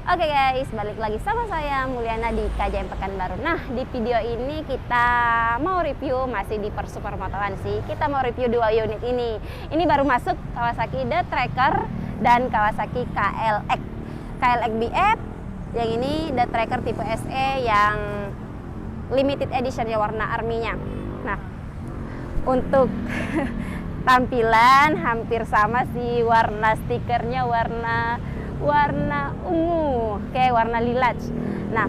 Oke guys, balik lagi sama saya Mulyana di KJM Pekanbaru. Nah, di video ini kita mau review masih di Supermotoan sih. Kita mau review dua unit ini. Ini baru masuk Kawasaki The Tracker dan Kawasaki KLX. KLX BF, yang ini The Tracker tipe SE yang limited edition ya, warna arminya. Nah, untuk tampilan hampir sama sih, warna stikernya warna ungu, kayak warna lilac. Nah,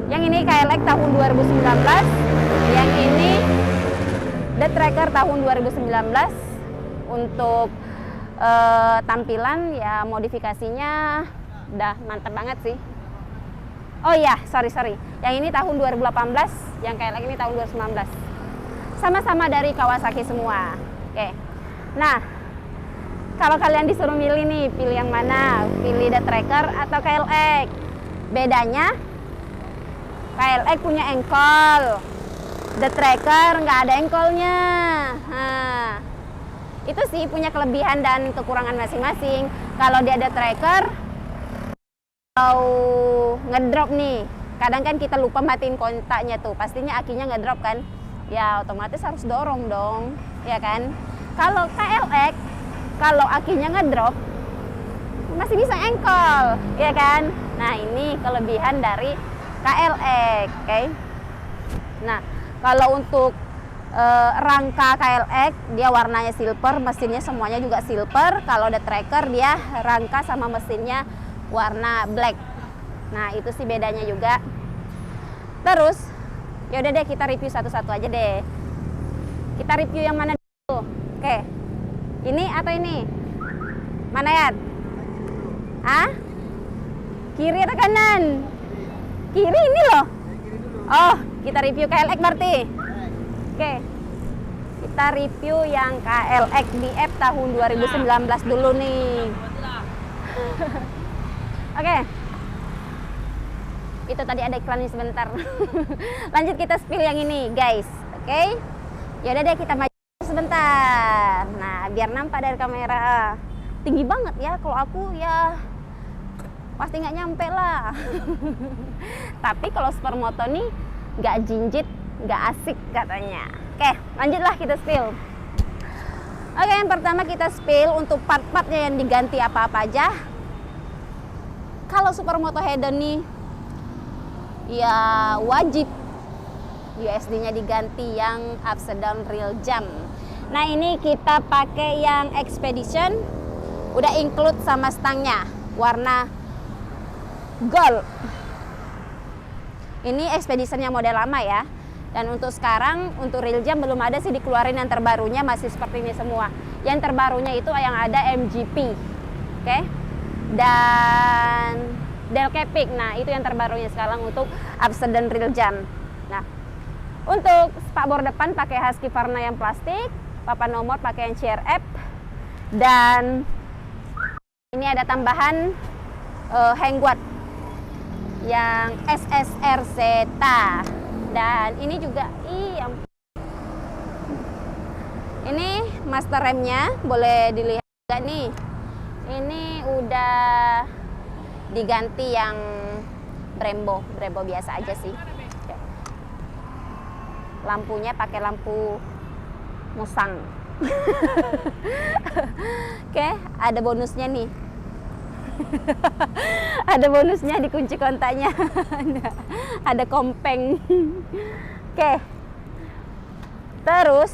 yang ini KLX tahun 2019, yang ini The Tracker tahun 2019. Untuk tampilan ya modifikasinya udah mantap banget sih. Oh iya, sorry. Yang ini tahun 2018, yang KLX ini tahun 2019. Sama-sama dari Kawasaki semua. Oke. Nah, kalau kalian disuruh milih nih, pilih yang mana? Pilih The Tracker atau KLX? Bedanya, KLX punya engkol, The Tracker nggak ada engkolnya. Nah, itu sih punya kelebihan dan kekurangan masing-masing. Kalau dia The Tracker, kalau ngedrop nih, kadang kan kita lupa matiin kontaknya tuh, pastinya akinya ngedrop kan? Ya otomatis harus dorong dong, ya kan? Kalau KLX, kalau akinya ngedrop masih bisa engkol, ya kan? Nah, ini kelebihan dari KLX, oke? Nah, kalau untuk rangka KLX, dia warnanya silver, mesinnya semuanya juga silver. Kalau The Tracker, dia rangka sama mesinnya warna black. Nah, itu sih bedanya juga. Terus, ya udah deh, kita review satu-satu aja deh. Kita review yang mana dulu? Oke. Ini atau ini? Mana ya? Ah? Kiri atau kanan? Kiri ini loh. Oh, kita review KLX berarti. Oke. Kita review yang KLX BF tahun 2019 dulu nih. Oke. Itu tadi ada iklannya sebentar. Lanjut kita spill yang ini, guys. Oke. Ya udah deh, kita maju sebentar. Nah, biar nampak dari kamera. Tinggi banget ya, kalau aku ya pasti nggak nyampe lah. Tapi kalau supermoto nih nggak jinjit, nggak asik katanya. Oke, lanjutlah kita spill. Oke, yang pertama kita spill untuk part-partnya yang diganti apa-apa aja. Kalau supermoto hedon nih ya wajib USD-nya diganti yang upside down real jam. Nah, ini kita pakai yang Expedition, udah include sama stangnya, warna gold. Ini Expedition yang model lama ya. Dan untuk sekarang, untuk real jam belum ada sih dikeluarin, yang terbarunya masih seperti ini semua. Yang terbarunya itu yang ada MGP, oke? Dan Delcapic. Nah, itu yang terbarunya sekarang untuk upside down real jam. Nah, untuk spakbor depan pakai Husky Varna yang plastik, papan nomor pakai yang CRF, dan ini ada tambahan hangguard yang SSR Zeta. Dan ini juga ini master remnya, boleh dilihat juga nih. Ini udah diganti yang Brembo biasa aja sih. Lampunya pakai lampu musang. Oke, ada bonusnya nih. Ada bonusnya di kunci kontaknya. Ada kompeng. Oke. Terus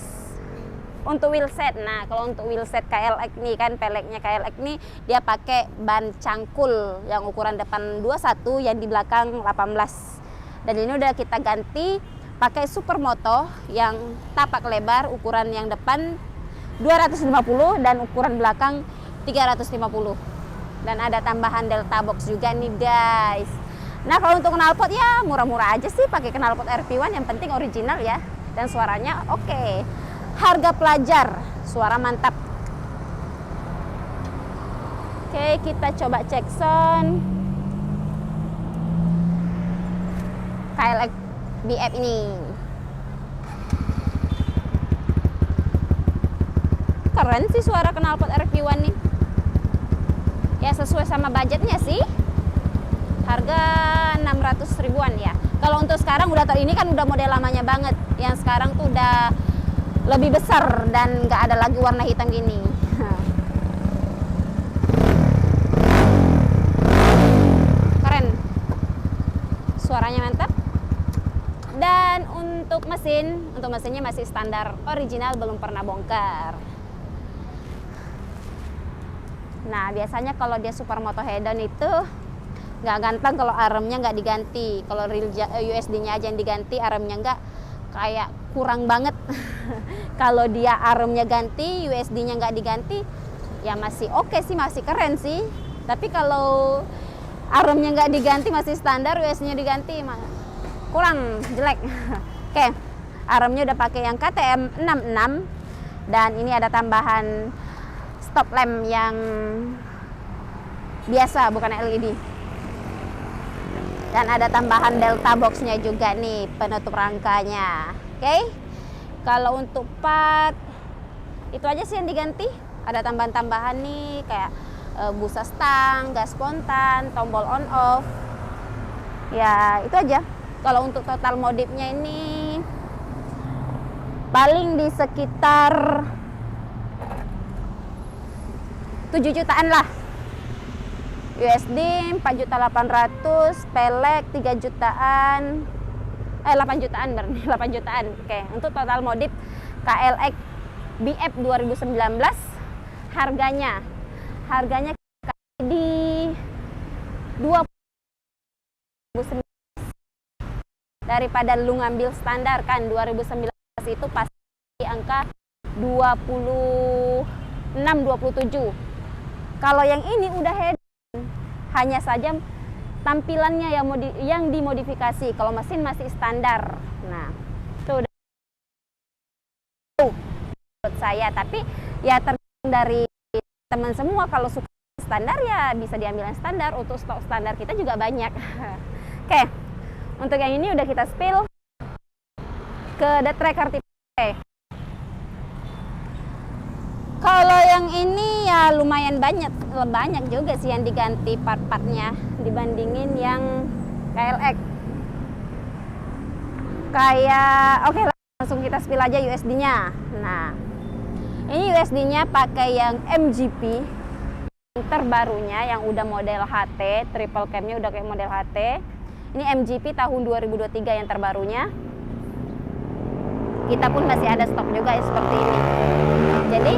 untuk wheelset. Nah, kalau untuk wheelset KLX nih kan, peleknya KLX nih dia pakai ban cangkul yang ukuran depan 21, yang di belakang 18. Dan ini udah kita ganti pakai supermoto yang tapak lebar, ukuran yang depan 250 dan ukuran belakang 350. Dan ada tambahan delta box juga nih guys. Nah, kalau untuk knalpot ya murah-murah aja sih, pakai knalpot RP1, yang penting original ya, dan suaranya oke. Harga pelajar, suara mantap. Oke, kita coba cek sound KLX BF ini. Keren sih suara knalpot RP1 nih. Ya sesuai sama budgetnya sih. 500 ribuan ya. Kalau untuk sekarang udah ini kan udah model lamanya banget. Yang sekarang tuh udah lebih besar dan nggak ada lagi warna hitam gini. Keren. Suaranya mantap. Dan untuk mesinnya masih standar original, belum pernah bongkar. Nah, biasanya kalau dia supermoto hedon itu nggak ganteng kalau armnya nggak diganti. Kalau USD-nya aja yang diganti, armnya nggak, kayak kurang banget. Kalau dia armnya ganti, USD-nya nggak diganti, ya masih oke sih, masih keren sih. Tapi kalau armnya nggak diganti, masih standar, USD-nya diganti, kurang jelek. Oke, armnya udah pakai yang KTM 66 dan ini ada tambahan stop lamp yang biasa, bukan LED. Dan ada tambahan delta box-nya juga nih, penutup rangkanya. Oke. Kalau untuk part itu aja sih yang diganti. Ada tambahan-tambahan nih kayak busa stang, gas spontan, tombol on off. Ya, itu aja. Kalau untuk total modifnya ini paling di sekitar 7 jutaan lah. USD 4.800.000, pelek 3 jutaan. 8 jutaan berarti, 8 jutaan. Oke, untuk total modif KLX BF 2019 harganya di 2019. Daripada lu ngambil standar kan 2019 itu pasti di angka 26-27. Kalau yang ini udah head, hanya saja tampilannya yang dimodifikasi. Kalau mesin masih standar. Nah, itu udah menurut saya. Tapi ya tergantung dari teman semua. Kalau suka standar ya bisa diambil yang standar. Untuk stok standar kita juga banyak. Oke, untuk yang ini udah kita spill ke the tracker tipe. Kalau yang ini ya lumayan banyak juga sih yang diganti part-partnya dibandingin yang KLX. Kayak oke, langsung kita spill aja USD-nya. Nah, ini USD-nya pakai yang MGP yang terbarunya, yang udah model HT, triple cam-nya udah kayak model HT. Ini MGP tahun 2023 yang terbarunya. Kita pun masih ada stok juga ya, seperti ini. Jadi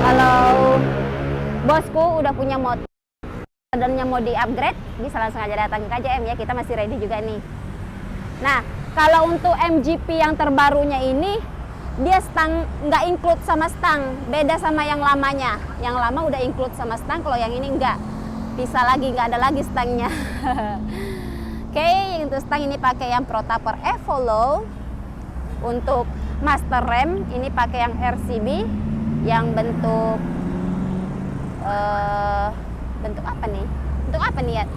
kalau bosku udah punya motor dan mau di-upgrade, bisa langsung aja datang ke KJM ya, kita masih ready juga nih. Nah, kalau untuk MGP yang terbarunya ini, dia stang nggak include sama stang, beda sama yang lamanya. Yang lama udah include sama stang, kalau yang ini enggak. Bisa lagi, nggak ada lagi stangnya. Oke, untuk stang ini pakai yang Protaper Evolo. Untuk master rem ini pakai yang RCB yang bentuk apa nih? Bentuk apa nih ya?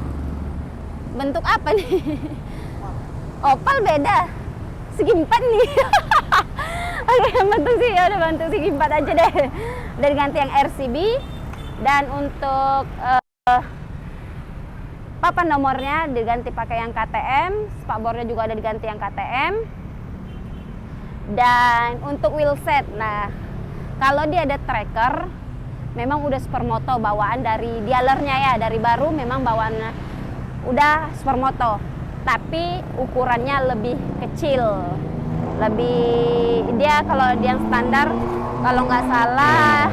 Bentuk apa nih? Opal beda. Segi 4 nih. Oke, yang bentuk sih ya udah bentuk segi 4 aja deh. Udah diganti yang RCB dan untuk papan nomornya diganti pakai yang KTM, spakbornya juga ada diganti yang KTM. Dan untuk wheelset, nah kalau dia ada tracker, memang udah supermoto bawaan dari dealernya ya, dari baru memang bawaannya udah supermoto, tapi ukurannya lebih kecil, dia kalau dia standar kalau nggak salah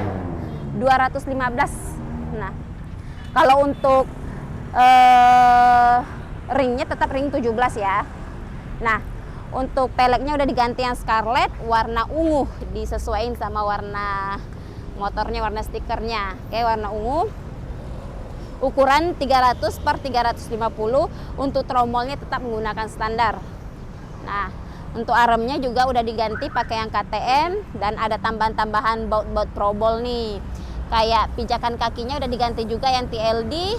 215. Nah, kalau untuk ringnya tetap ring 17 ya. Nah, untuk peleknya udah diganti yang Scarlet warna ungu, disesuaikan sama warna motornya, warna stikernya. Oke, warna ungu. Ukuran 300/350. Untuk tromolnya tetap menggunakan standar. Nah, untuk armnya juga udah diganti pakai yang KTM dan ada tambahan-tambahan baut-baut probol nih. Kayak pijakan kakinya udah diganti juga yang TLD.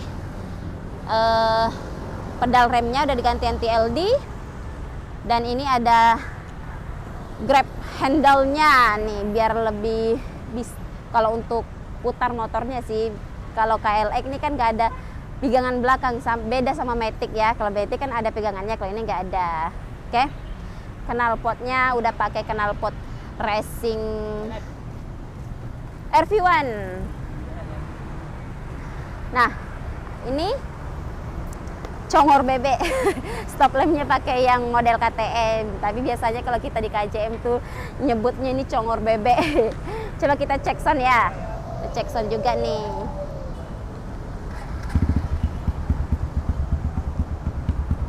Pedal remnya udah diganti yang TLD. Dan ini ada grab handle-nya nih biar lebih kalau untuk putar motornya sih. Kalau KLX ini kan nggak ada pegangan belakang, beda sama Matic ya. Kalau Matic kan ada pegangannya, kalau ini nggak ada. Oke, knalpotnya udah pakai knalpot racing RV1. Nah, ini congor bebek. Stop lampnya pakai yang model KTM, tapi biasanya kalau kita di KJM tuh nyebutnya ini congor bebek. Coba kita cek sound ya. Kita cek sound juga nih.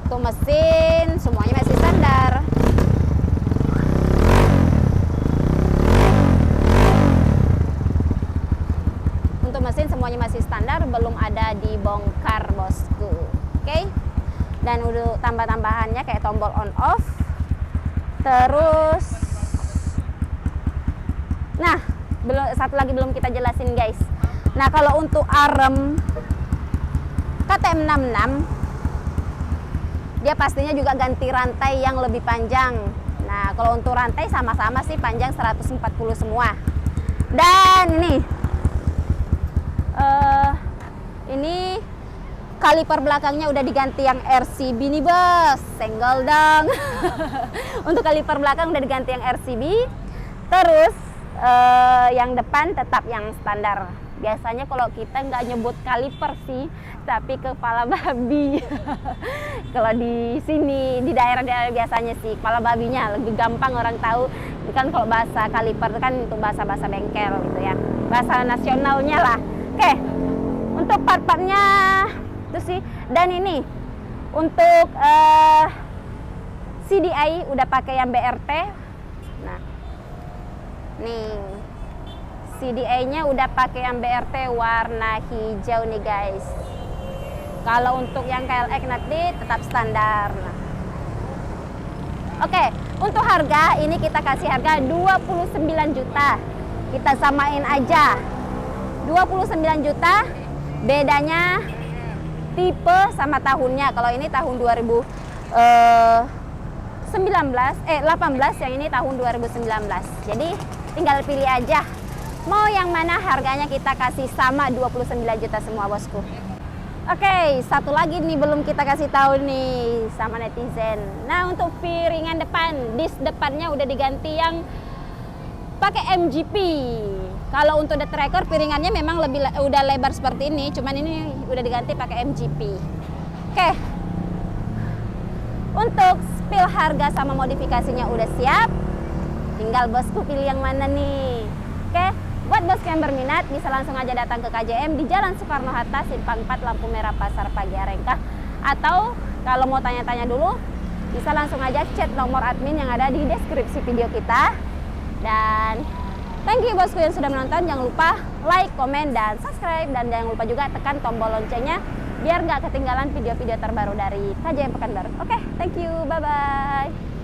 Untuk mesin semuanya masih standar. Untuk mesin semuanya masih standar, belum ada dibongkar bosku. Oke. Dan udah tambah-tambahannya kayak tombol on off. Terus nah, satu lagi belum kita jelasin guys. Nah, kalau untuk arem KTM 66 dia pastinya juga ganti rantai yang lebih panjang. Nah, kalau untuk rantai sama-sama sih panjang 140 semua. Dan ini kaliper belakangnya udah diganti yang RCB nih bos. Senggol dong. Untuk kaliper belakang udah diganti yang RCB. Terus yang depan tetap yang standar. Biasanya kalau kita nggak nyebut kaliper sih, tapi kepala babi. Kalau di sini di daerah-daerah biasanya sih kepala babinya lebih gampang orang tahu. Kan kalau bahasa kaliper kan untuk bahasa bengkel gitu ya, bahasa nasionalnya lah. Oke, untuk part-partnya itu sih. Dan ini untuk CDI udah pakai yang BRT. Nah, nih CDI-nya udah pakai yang BRT warna hijau nih guys. Kalau untuk yang KLX nanti tetap standar. Nah. Oke, untuk harga ini kita kasih harga 29 juta. Kita samain aja. 29 juta, bedanya tipe sama tahunnya. Kalau ini tahun 18, yang ini tahun 2019. Jadi tinggal pilih aja. Mau yang mana, harganya kita kasih sama 29 juta semua bosku. Oke, satu lagi nih belum kita kasih tahu nih sama netizen. Nah, untuk piringan depan, disk depannya udah diganti yang pakai MGP. Kalau untuk the tracker piringannya memang udah lebar seperti ini, cuman ini udah diganti pakai MGP. Oke. Untuk spill harga sama modifikasinya udah siap. Tinggal bosku pilih yang mana nih. Oke. Buat bosku yang berminat, bisa langsung aja datang ke KJM di Jalan Soekarno-Hatta, Simpang 4, Lampu Merah, Pasar Pagi Arengkah. Atau kalau mau tanya-tanya dulu, bisa langsung aja chat nomor admin yang ada di deskripsi video kita. Dan thank you bosku yang sudah menonton. Jangan lupa like, komen, dan subscribe. Dan jangan lupa juga tekan tombol loncengnya biar nggak ketinggalan video-video terbaru dari KJM Pekanbaru. Oke, thank you, bye-bye.